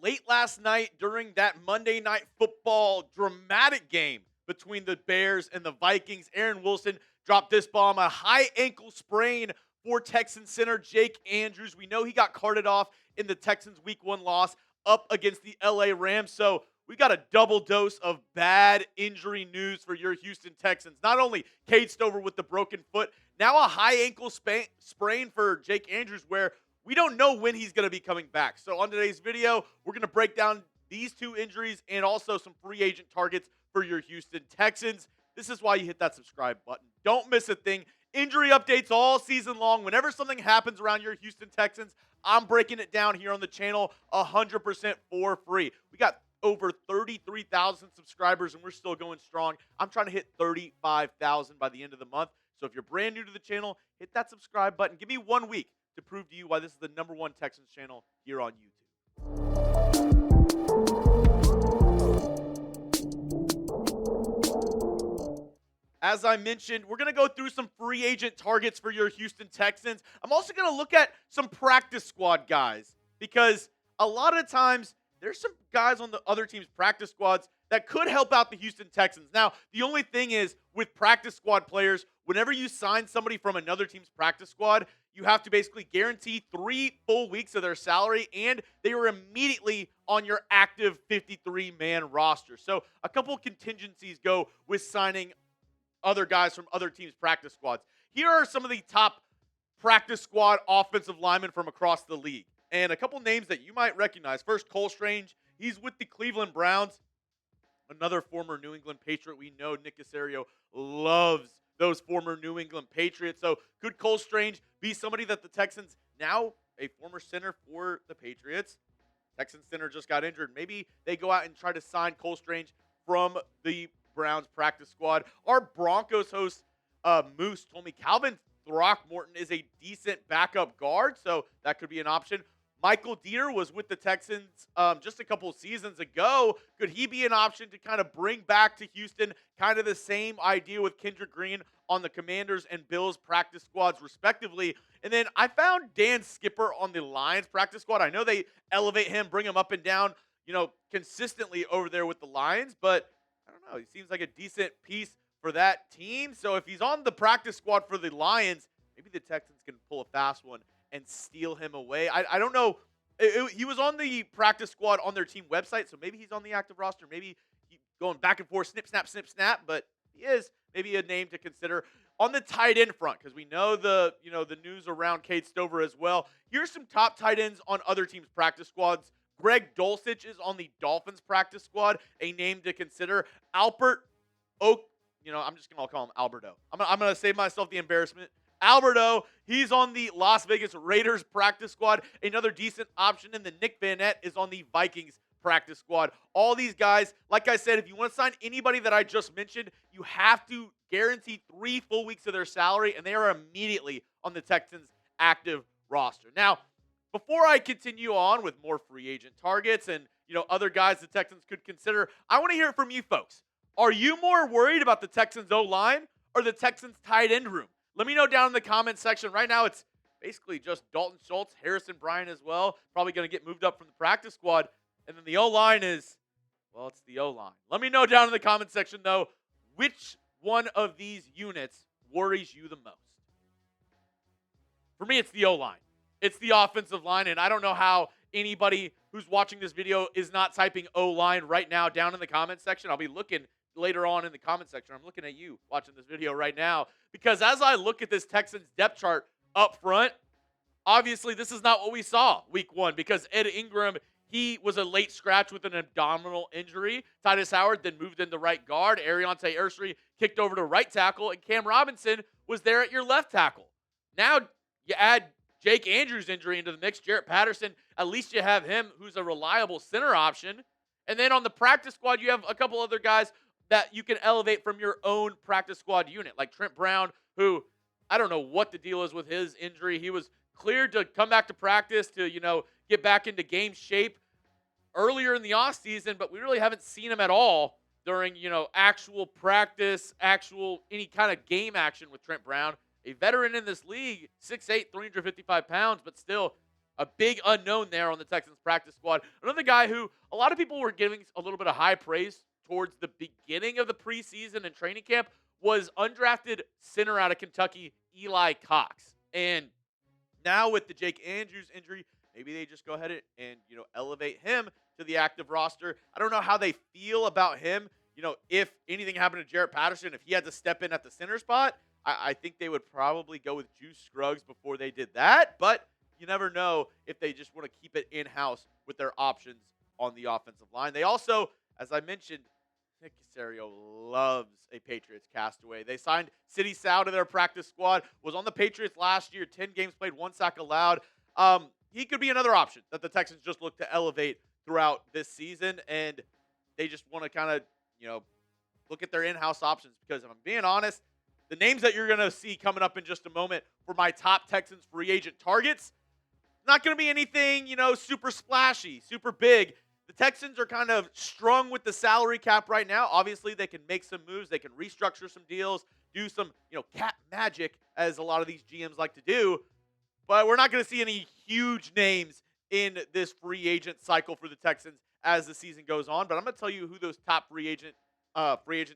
late last night during that Monday Night Football dramatic game between the Bears and the Vikings. Aaron Wilson dropped this bomb, a high ankle sprain for Texans center Jake Andrews. We know he got carted off in the Texans Week 1 loss up against the LA Rams. So we got a double dose of bad injury news for your Houston Texans. Not only Cade Stover with the broken foot, now a high ankle sprain for Jake Andrews, where we don't know when he's going to be coming back. So on today's video, we're going to break down these two injuries and also some free agent targets for your Houston Texans. This is why you hit that subscribe button. Don't miss a thing. Injury updates all season long. Whenever something happens around your Houston Texans, I'm breaking it down here on the channel 100% for free. We got over 33,000 subscribers, and we're still going strong. I'm trying to hit 35,000 by the end of the month. So if you're brand new to the channel, hit that subscribe button. Give me 1 week to prove to you why this is the #1 Texans channel here on YouTube. As I mentioned, we're going to go through some free agent targets for your Houston Texans. I'm also going to look at some practice squad guys, because a lot of times there's some guys on the other team's practice squads that could help out the Houston Texans. Now, the only thing is, with practice squad players, whenever you sign somebody from another team's practice squad, you have to basically guarantee 3 full weeks of their salary, and they are immediately on your active 53-man roster. So a couple contingencies go with signing other guys from other teams' practice squads. Here are some of the top practice squad offensive linemen from across the league, and a couple names that you might recognize. First, Cole Strange. He's with the Cleveland Browns, another former New England Patriot. We know Nick Caserio loves those former New England Patriots. So could Cole Strange be somebody that the Texans, now a former center for the Patriots, Texans center just got injured, maybe they go out and try to sign Cole Strange from the Browns practice squad. Our Broncos host, Moose, told me Calvin Throckmorton is a decent backup guard, so that could be an option. Michael Dieter was with the Texans just a couple of seasons ago. Could he be an option to kind of bring back to Houston? Kind of the same idea with Kendrick Green on the Commanders and Bills practice squads, respectively. And then I found Dan Skipper on the Lions practice squad. I know they elevate him, bring him up and down, consistently over there with the Lions, but I don't know. He seems like a decent piece for that team. So if he's on the practice squad for the Lions, maybe the Texans can pull a fast one and steal him away. I don't know. He was on the practice squad on their team website, so maybe he's on the active roster. Maybe he's going back and forth, snip, snap, snip, snap, but he is maybe a name to consider. On the tight end front, because we know the news around Cade Stover as well. Here's some top tight ends on other teams' practice squads. Greg Dulcich is on the Dolphins practice squad, a name to consider. Albert Oak, I'm just going to call him Alberto. I'm going to save myself the embarrassment. Alberto, he's on the Las Vegas Raiders practice squad, another decent option. And then Nick Vanette is on the Vikings practice squad. All these guys, like I said, if you want to sign anybody that I just mentioned, you have to guarantee 3 full weeks of their salary, and they are immediately on the Texans' active roster. Now, before I continue on with more free agent targets and other guys the Texans could consider, I want to hear it from you folks. Are you more worried about the Texans O-line or the Texans tight end room? Let me know down in the comment section. Right now, it's basically just Dalton Schultz, Harrison Bryant as well, probably going to get moved up from the practice squad. And then the O-line is, well, it's the O-line. Let me know down in the comment section, though, which one of these units worries you the most. For me, it's the O-line. It's the offensive line, and I don't know how anybody who's watching this video is not typing O-line right now down in the comment section. I'll be looking later on in the comment section. I'm looking at you watching this video right now, because as I look at this Texans depth chart up front, obviously this is not what we saw week 1, because Ed Ingram, he was a late scratch with an abdominal injury. Titus Howard then moved into right guard. Ariante Ursery kicked over to right tackle, and Cam Robinson was there at your left tackle. Now you add Jake Andrews' injury into the mix. Jarrett Patterson, at least you have him, who's a reliable center option. And then on the practice squad, you have a couple other guys that you can elevate from your own practice squad unit, like Trent Brown, who I don't know what the deal is with his injury. He was cleared to come back to practice to, get back into game shape earlier in the offseason, but we really haven't seen him at all during, actual practice, any kind of game action with Trent Brown. A veteran in this league, 6'8", 355 pounds, but still a big unknown there on the Texans practice squad. Another guy who a lot of people were giving a little bit of high praise towards the beginning of the preseason and training camp was undrafted center out of Kentucky, Eli Cox. And now with the Jake Andrews injury, maybe they just go ahead and elevate him to the active roster. I don't know how they feel about him. If anything happened to Jarrett Patterson, if he had to step in at the center spot, I think they would probably go with Juice Scruggs before they did that. But you never know if they just want to keep it in-house with their options on the offensive line. They also, as I mentioned, Nick Caserio loves a Patriots castaway. They signed City Sal to their practice squad, was on the Patriots last year, 10 games played, 1 sack allowed. He could be another option that the Texans just look to elevate throughout this season, and they just want to kind of, look at their in-house options because if I'm being honest, the names that you're going to see coming up in just a moment for my top Texans free agent targets, not going to be anything, super splashy, super big. The Texans are kind of strung with the salary cap right now. Obviously, they can make some moves. They can restructure some deals, do some, cap magic, as a lot of these GMs like to do. But we're not going to see any huge names in this free agent cycle for the Texans as the season goes on. But I'm going to tell you who those top free agent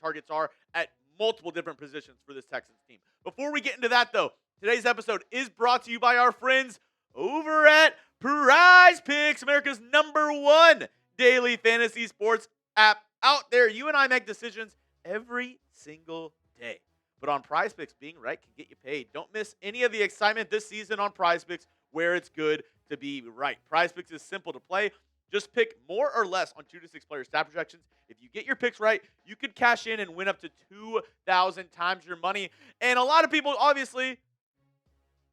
targets are at multiple different positions for this Texans team. Before we get into that, though, today's episode is brought to you by our friends over at Prize Picks, America's #1 daily fantasy sports app out there. You and I make decisions every single day. But on Prize Picks, being right can get you paid. Don't miss any of the excitement this season on Prize Picks, where it's good to be right. Prize Picks is simple to play. Just pick more or less on 2 to 6 player stat projections. If you get your picks right, you could cash in and win up to 2,000 times your money. And a lot of people, obviously,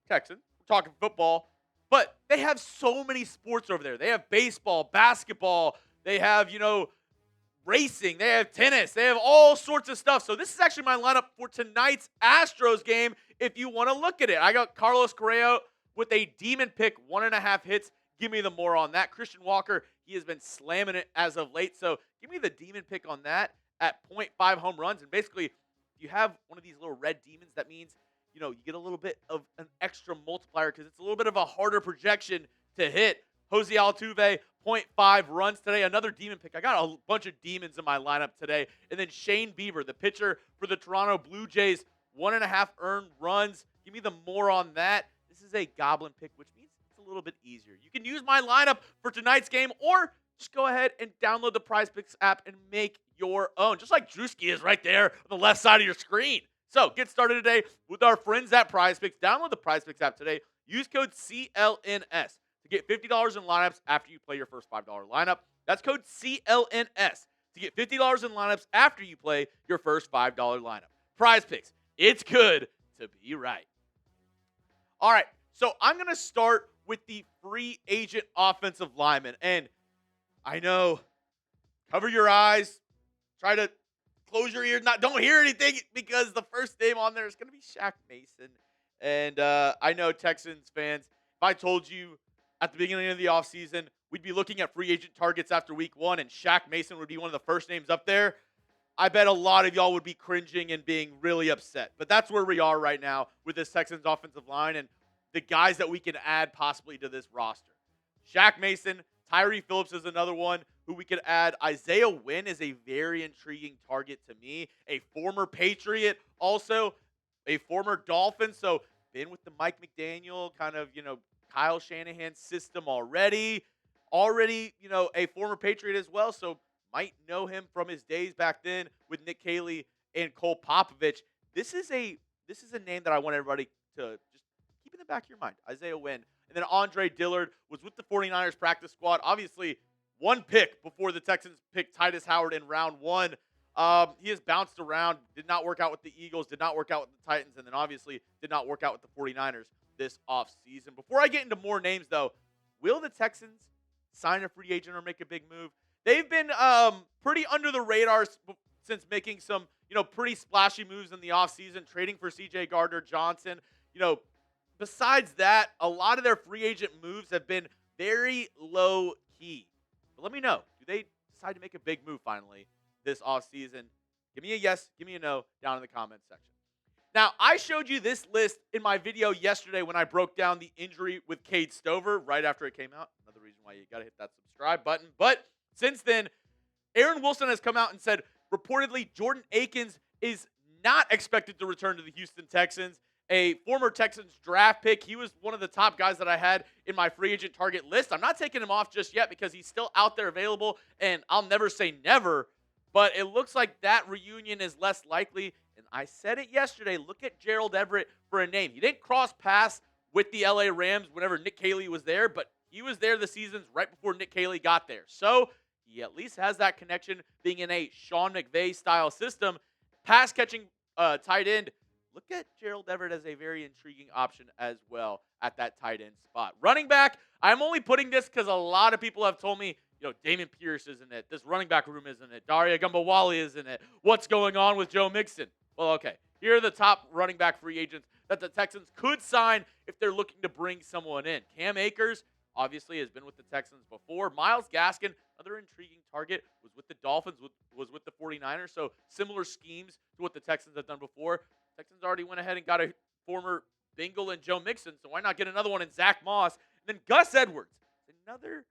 Texans, we're talking football, but they have so many sports over there. They have baseball, basketball, they have, racing, they have tennis, they have all sorts of stuff. So this is actually my lineup for tonight's Astros game if you want to look at it. I got Carlos Correa with a demon pick, 1.5 hits. Give me the more on that. Christian Walker, he has been slamming it as of late. So give me the demon pick on that at 0.5 home runs. And basically, if you have one of these little red demons, that means, you get a little bit of an extra multiplier because it's a little bit of a harder projection to hit. Jose Altuve, 0.5 runs today. Another demon pick. I got a bunch of demons in my lineup today. And then Shane Bieber, the pitcher for the Toronto Blue Jays, 1.5 earned runs. Give me the more on that. This is a goblin pick, which means it's a little bit easier. You can use my lineup for tonight's game, or just go ahead and download the Prize Picks app and make your own, just like Drewski is right there on the left side of your screen. So get started today with our friends at Prize Picks. Download the Prize Picks app today. Use code CLNS to get $50 in lineups after you play your first $5 lineup. That's code CLNS to get $50 in lineups after you play your first $5 lineup. Prize Picks. It's good to be right. All right, so I'm going to start with the free agent offensive lineman. And I know, cover your eyes, try to close your ears, don't hear anything, because the first name on there is going to be Shaq Mason. And I know Texans fans, if I told you at the beginning of the offseason we'd be looking at free agent targets after week 1 and Shaq Mason would be one of the first names up there, I bet a lot of y'all would be cringing and being really upset. But that's where we are right now with this Texans offensive line and the guys that we can add possibly to this roster. Shaq Mason, Tyre Phillips is another one who we could add. Isaiah Wynn is a very intriguing target to me. A former Patriot, also a former Dolphin. So been with the Mike McDaniel kind of, Kyle Shanahan system already. A former Patriot as well. So might know him from his days back then with Nick Caserio and Cole Popovich. This is a name that I want everybody to just keep in the back of your mind. Isaiah Wynn. And then Andre Dillard was with the 49ers practice squad. Obviously, one pick before the Texans picked Titus Howard in round 1. He has bounced around. Did not work out with the Eagles. Did not work out with the Titans. And then obviously did not work out with the 49ers this offseason. Before I get into more names, though, will the Texans sign a free agent or make a big move? They've been pretty under the radar since making some, pretty splashy moves in the offseason, trading for C.J. Gardner-Johnson. Besides that, a lot of their free agent moves have been very low-key. But let me know. Do they decide to make a big move finally this offseason? Give me a yes, give me a no down in the comments section. Now, I showed you this list in my video yesterday when I broke down the injury with Cade Stover right after it came out. Another reason why you got to hit that subscribe button. But since then, Aaron Wilson has come out and said reportedly Jordan Akins is not expected to return to the Houston Texans. A former Texans draft pick. He was one of the top guys that I had in my free agent target list. I'm not taking him off just yet because he's still out there available, and I'll never say never, but it looks like that reunion is less likely. And I said it yesterday, look at Gerald Everett for a name. He didn't cross paths with the LA Rams whenever Nick Caserio was there, but he was there the seasons right before Nick Caserio got there. So he at least has that connection being in a Sean McVay-style system. Pass-catching tight end, look at Gerald Everett as a very intriguing option as well at that tight end spot. Running back, I'm only putting this because a lot of people have told me, Dameon Pierce isn't it. This running back room isn't it. Daria Gumbawali isn't it. What's going on with Joe Mixon? Well, okay. Here are the top running back free agents that the Texans could sign if they're looking to bring someone in. Cam Akers, obviously, has been with the Texans before. Myles Gaskin, another intriguing target, was with the Dolphins, was with the 49ers. So similar schemes to what the Texans have done before. Texans already went ahead and got a former Bengal and Joe Mixon, so why not get another one in Zack Moss? And then Gus Edwards, another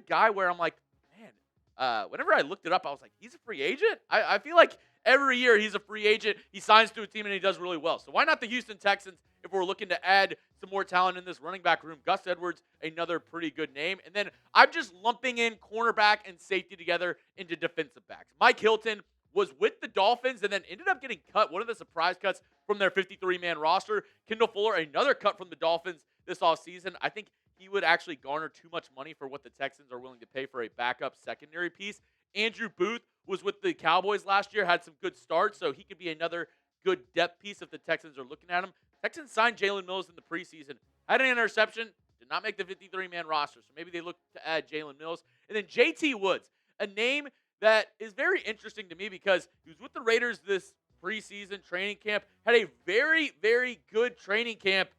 guy where I'm like, man, whenever I looked it up, I was like, he's a free agent? I feel like every year he's a free agent. He signs to a team and he does really well. So why not the Houston Texans if we're looking to add some more talent in this running back room? Gus Edwards, another pretty good name. And then I'm just lumping in cornerback and safety together into defensive backs. Mike Hilton was with the Dolphins and then ended up getting cut, one of the surprise cuts from their 53-man roster. Kendall Fuller, another cut from the Dolphins this offseason. I think he would actually garner too much money for what the Texans are willing to pay for a backup secondary piece. Andrew Booth was with the Cowboys last year, had some good starts, so he could be another good depth piece if the Texans are looking at him. Texans signed Jalen Mills in the preseason, had an interception, did not make the 53-man roster, so maybe they look to add Jalen Mills. And then JT Woods, a name that is very interesting to me because he was with the Raiders this preseason training camp, had a very, very good training camp,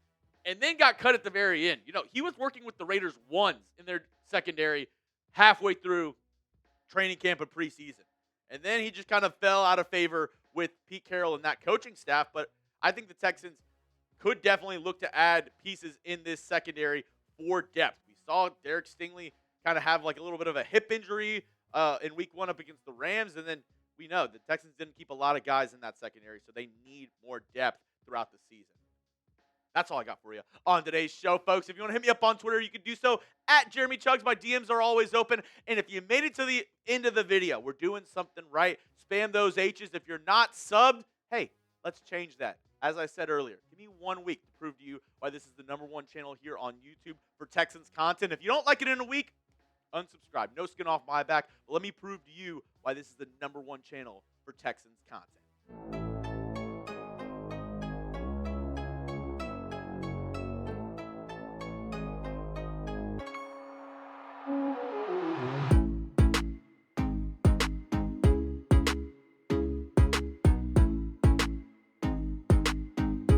and then got cut at the very end. He was working with the Raiders ones in their secondary halfway through training camp and preseason. And then he just kind of fell out of favor with Pete Carroll and that coaching staff. But I think the Texans could definitely look to add pieces in this secondary for depth. We saw Derek Stingley kind of have like a little bit of a hip injury in week 1 up against the Rams. And then we know the Texans didn't keep a lot of guys in that secondary, so they need more depth throughout the season. That's all I got for you on today's show, folks. If you want to hit me up on Twitter, you can do so at Jeremy Chugs. My DMs are always open. And if you made it to the end of the video, we're doing something right. Spam those H's. If you're not subbed, hey, let's change that. As I said earlier, give me 1 week to prove to you why this is the #1 channel here on YouTube for Texans content. If you don't like it in a week, unsubscribe. No skin off my back. But let me prove to you why this is the #1 channel for Texans content.